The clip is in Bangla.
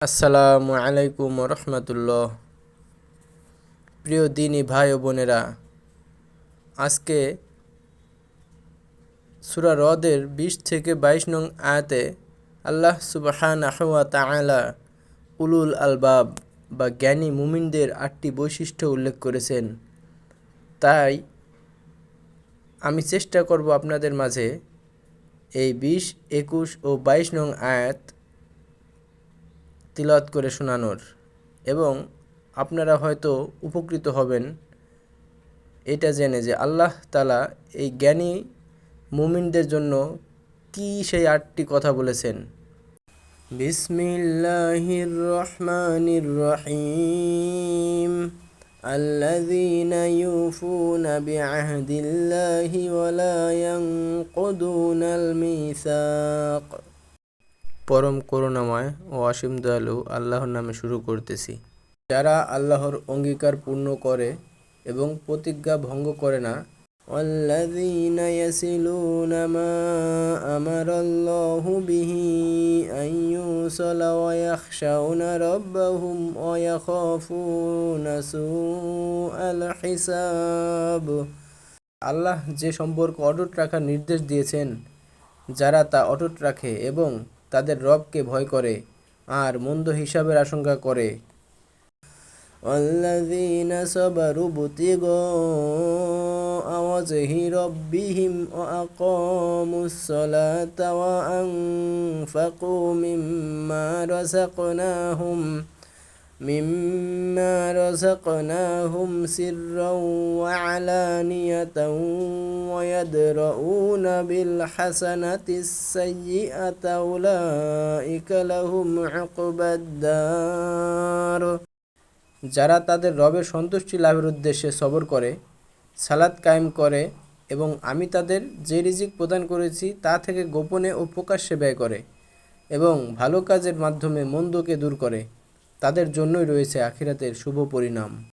আসসালামু আলাইকুম রহমতুল্লাহ। প্রিয় দিনী ভাই ও বোনেরা, আজকে সূরা রদের ২০ থেকে ২২ নং আয়াতে আল্লাহ সুবহানাহু ওয়া তাআলা উলুল আলবাব বা জ্ঞানী মুমিনদের ৮টি বৈশিষ্ট্য উল্লেখ করেছেন। তাই আমি চেষ্টা করব আপনাদের মাঝে এই ২০, ২১ ও ২২ নং আয়াত তিলাওয়াত করে শোনানোর, এবং আপনারা হয়তো উপকৃত হবেন এটা জেনে যে আল্লাহ তাআলা এই জ্ঞানী মুমিনদের জন্য কি সেই ৮টি কথা বলেছেন। বিসমিল্লাহির রহমানির রহিম। আল্লাযীনা ইউফুনা বিআহদিল্লাহি ওয়া লা ইয়ানকুদুনাল মিসাক। পরম করুণাময় ও অসীম দয়ালু আল্লাহর নামে শুরু করতেছি। যারা আল্লাহর অঙ্গীকার পূর্ণ করে এবং প্রতিজ্ঞা ভঙ্গ করে না। ওয়াল্লাযীনা ইয়াসিলুনা মা আমারাল্লাহু বিহি আন ইউসালা ওয়া ইয়াখশাউনা রাব্বাহুম ওয়া ইয়াখাফুনা সুআল হিসাব। আল্লাহ যে সম্পর্ক অটুট রাখার নির্দেশ দিয়েছেন, যারা তা অটুট রাখে এবং তাদের রবকে ভয় করে আর মন্দ হিসাবের আশঙ্কা করে। والذين صبروا ابتغاء وجه ربهم وأقاموا الصلاة وأنفقوا مما رزقناهم سرا وعلانية ويدرؤون بالحسنة السيئة أولئك لهم عقبى الدار। যারা তাদের রবের সন্তুষ্টি লাভের উদ্দেশ্যে সবর করে, সালাত কায়েম করে এবং আমি তাদের যে রিজিক প্রদান করেছি তা থেকে গোপনে ও প্রকাশ্যে ব্যয় করে এবং ভালো কাজের মাধ্যমে মন্দকে দূর করে, তাদের জন্যই রয়েছে আখিরাতের শুভ পরিণাম।